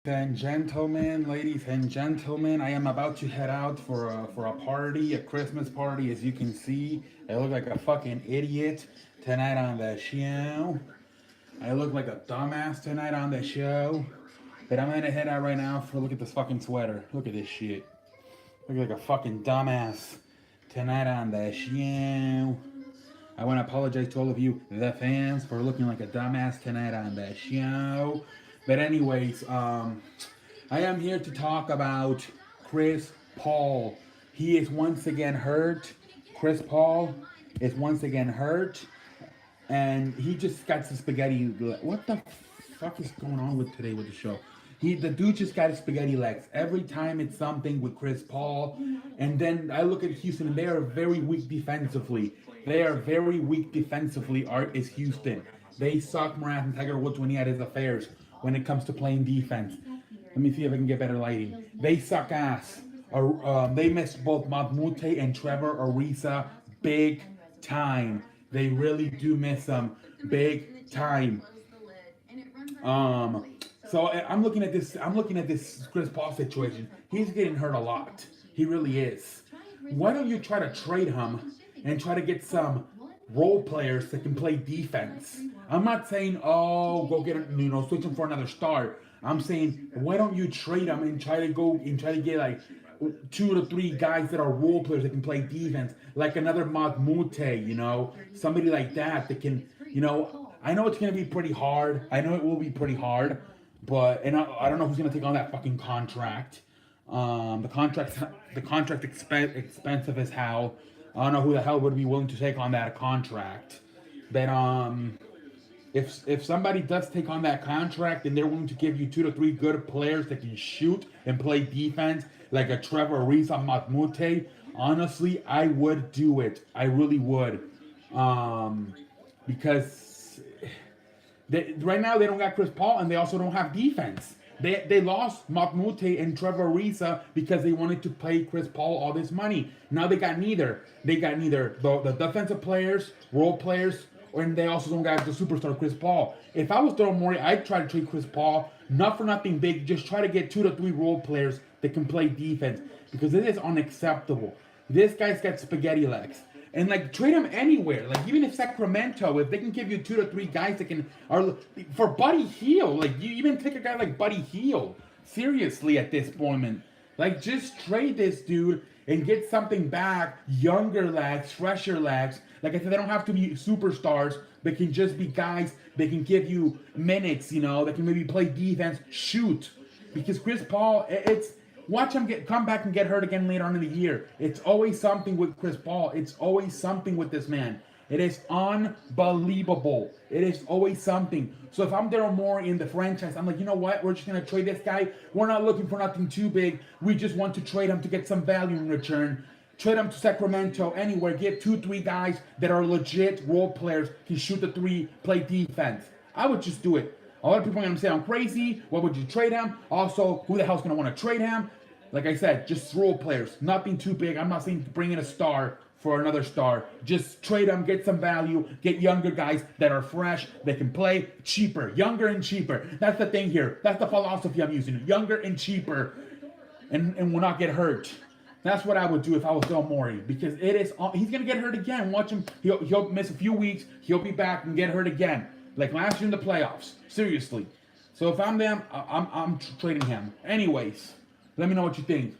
Ladies and gentlemen, I am about to head out for a party, a Christmas party. As you can see, I look like a fucking idiot tonight on the show. I look like a dumbass tonight on the show. But I'm gonna head out right now for look at this fucking sweater. Look at this shit. Look like a fucking dumbass tonight on the show. I want to apologize to all of you, the fans, for looking like a dumbass tonight on the show. But anyways, I am here to talk about Chris Paul. He is once again hurt. Chris Paul is once again hurt, and he just got some spaghetti. What the fuck is going on with today with the show? The dude just got his spaghetti legs. Every time it's something with Chris Paul. And then I look at Houston and they are very weak defensively. They are very weak defensively, Art is Houston. They suck Morant and Tiger Woods when he had his affairs when it comes to playing defense. Let me see if I can get better lighting. They suck ass. They missed both Mahmoud and Trevor Ariza big time. They really do miss them big time. So I'm looking at this. I'm looking at this Chris Paul situation. He's getting hurt a lot. He really is. Why don't you try to trade him and try to get some role players that can play defense? I'm not saying go get switch him for another star. I'm saying why don't you trade him and try to get like 2 to 3 guys that are role players that can play defense, like another Mahmoud, somebody like that can, I know it's gonna be pretty hard. I know it will be pretty hard. But I don't know who's gonna take on that fucking contract. The contract expensive as hell. I don't know who the hell would be willing to take on that contract. But if somebody does take on that contract and they're willing to give you 2 to 3 good players that can shoot and play defense, like a Trevor Ariza, Mahmoud, honestly, I would do it. I really would, because. Right now they don't got Chris Paul and they also don't have defense. They lost Mahmoud and Trevor Ariza because they wanted to pay Chris Paul all this money. Now they got neither. They got neither the defensive players, role players, and they also don't got the superstar Chris Paul. If I was Daryl Morey, I'd try to trade Chris Paul, not for nothing big, just try to get 2 to 3 role players that can play defense, because it is unacceptable. This guy's got spaghetti legs. And trade him anywhere. Even if Sacramento, if they can give you 2 to 3 guys that for Buddy Hield, you even take a guy like Buddy Hield seriously at this moment. Just trade this dude and get something back. Younger lads, fresher lads. Like I said, they don't have to be superstars. They can just be guys. They can give you minutes. They can maybe play defense, shoot. Because Chris Paul, watch him come back and get hurt again later on in the year. It's always something with Chris Paul. It's always something with this man. It is unbelievable. It is always something. So if I'm Daryl Morey in the franchise, I'm like, you know what? We're just going to trade this guy. We're not looking for nothing too big. We just want to trade him to get some value in return. Trade him to Sacramento, anywhere. Get 2, 3 guys that are legit role players, can shoot the 3, play defense. I would just do it. A lot of people are going to say I'm crazy. Why would you trade him? Also, who the hell's going to want to trade him? Like I said, just role players. Nothing too big. I'm not saying bring in a star for another star. Just trade them, get some value, get younger guys that are fresh, they can play cheaper. Younger and cheaper. That's the thing here. That's the philosophy I'm using. Younger and cheaper. And will not get hurt. That's what I would do if I was Daryl Morey, because he's gonna get hurt again. Watch him. He'll miss a few weeks. He'll be back and get hurt again, like last year in the playoffs. Seriously. So if I'm them, I'm trading him. Anyways, let me know what you think.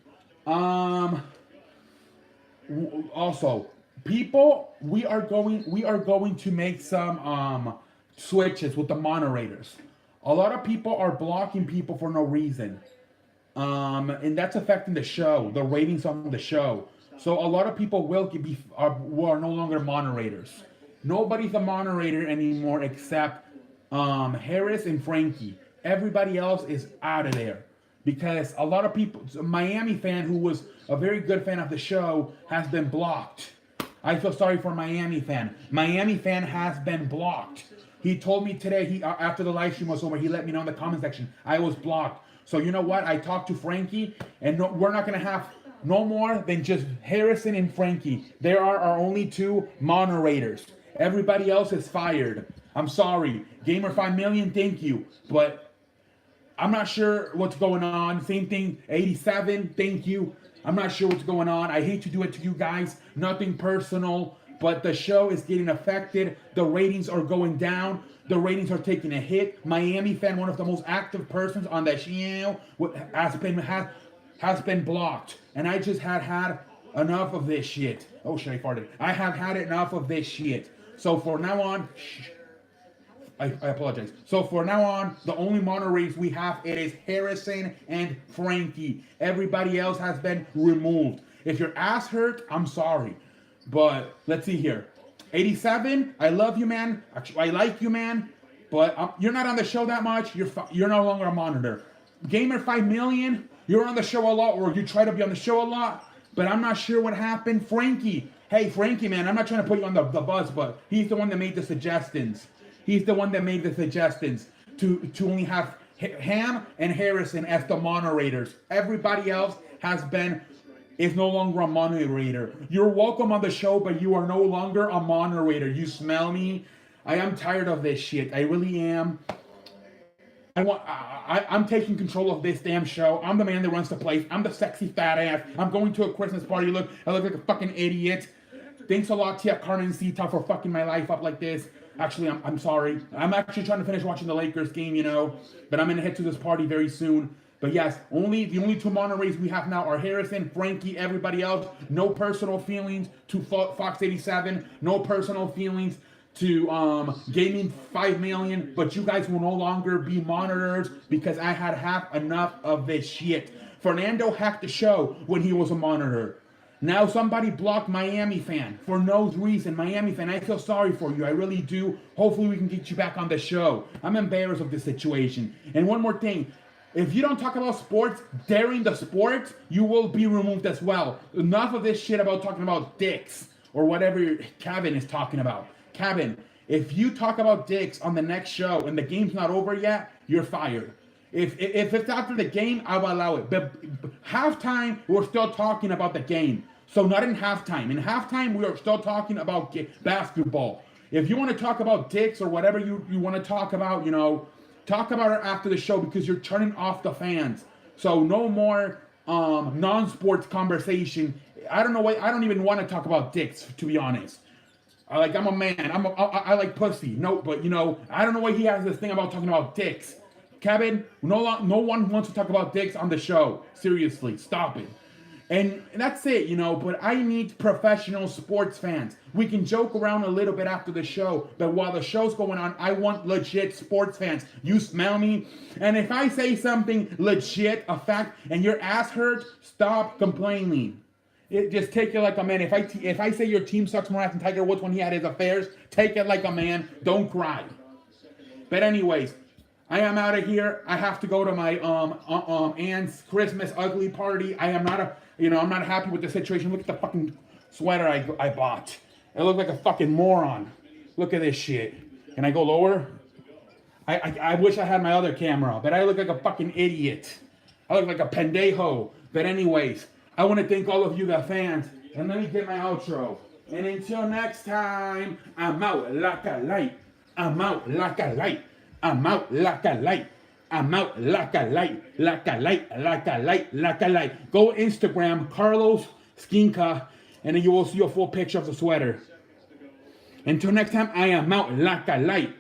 Also, people, we are going to make some switches with the moderators. A lot of people are blocking people for no reason. And that's affecting the show, the ratings on the show. So a lot of people are no longer moderators. Nobody's a moderator anymore except Harris and Frankie. Everybody else is out of there. Because a lot of people, a Miami fan who was a very good fan of the show has been blocked. I feel sorry for Miami fan. Miami fan has been blocked. He told me today, after the live stream was over, he let me know in the comment section, I was blocked. So you know what? I talked to Frankie, and we're not going to have no more than just Harrison and Frankie. There are our only 2 moderators. Everybody else is fired. I'm sorry. Gamer 5 million, thank you. But I'm not sure what's going on. Same thing, 87, thank you. I'm not sure what's going on. I hate to do it to you guys. Nothing personal, but the show is getting affected. The ratings are going down. The ratings are taking a hit. Miami fan, one of the most active persons on the channel, has been blocked. And I just had enough of this shit. Oh shit, I farted. I have had enough of this shit. So for now on, I apologize. So for now on, the only monorails we have, it is Harrison and Frankie. Everybody else has been removed. If your ass hurt, I'm sorry. But let's see here. 87, I love you, man. Actually, I like you, man. But you're not on the show that much. You're no longer a monitor. Gamer 5 million, you're on the show a lot, or you try to be on the show a lot. But I'm not sure what happened. Frankie, hey, Frankie, man, I'm not trying to put you on the bus, but he's the one that made the suggestions. He's the one that made the suggestions to only have Ham and Harrison as the moderators. Everybody else is no longer a moderator. You're welcome on the show, but you are no longer a moderator. You smell me? I am tired of this shit. I really am. I'm taking control of this damn show. I'm the man that runs the place. I'm the sexy fat ass. I'm going to a Christmas party. I look like a fucking idiot. Thanks a lot, Tia Carmen Cita, for fucking my life up like this. Actually, I'm sorry. I'm actually trying to finish watching the Lakers game, you know. But I'm going to head to this party very soon. But yes, the only two monorails we have now are Harrison, Frankie, everybody else. No personal feelings to Fox 87. No personal feelings to Gaming 5 million. But you guys will no longer be monitors because I had enough of this shit. Fernando hacked the show when he was a monitor. Now somebody blocked Miami fan for no reason. Miami fan, I feel sorry for you. I really do. Hopefully we can get you back on the show. I'm embarrassed of this situation. And one more thing. If you don't talk about sports during the sports, you will be removed as well. Enough of this shit about talking about dicks or whatever Kevin is talking about. Kevin, if you talk about dicks on the next show and the game's not over yet, you're fired. If it's after the game, I will allow it. But halftime, we're still talking about the game. So not in halftime. In halftime, we are still talking about basketball. If you want to talk about dicks or whatever you want to talk about, you know, talk about it after the show because you're turning off the fans. So no more non-sports conversation. I don't even want to talk about dicks, to be honest. I'm a man. I like pussy. No, but you know, I don't know why he has this thing about talking about dicks. Kevin, no one wants to talk about dicks on the show. Seriously, stop it. And that's it, you know, but I need professional sports fans. We can joke around a little bit after the show, but while the show's going on, I want legit sports fans. You smell me? And if I say something legit, a fact, and your ass hurts, stop complaining. Just take it like a man. If I say your team sucks more ass than Tiger Woods when he had his affairs, take it like a man. Don't cry. But anyways, I am out of here. I have to go to my aunt's Christmas ugly party. I'm not happy with the situation. Look at the fucking sweater I bought. I look like a fucking moron. Look at this shit. Can I go lower? I wish I had my other camera, but I look like a fucking idiot. I look like a pendejo. But anyways, I want to thank all of you, the fans, and let me get my outro. And until next time, I'm out like a light. I'm out like a light. I'm out like a light. I'm out like a light, like a light, like a light, like a light. Go Instagram, Carlos Skinka, and then you will see a full picture of the sweater. Until next time, I am out like a light.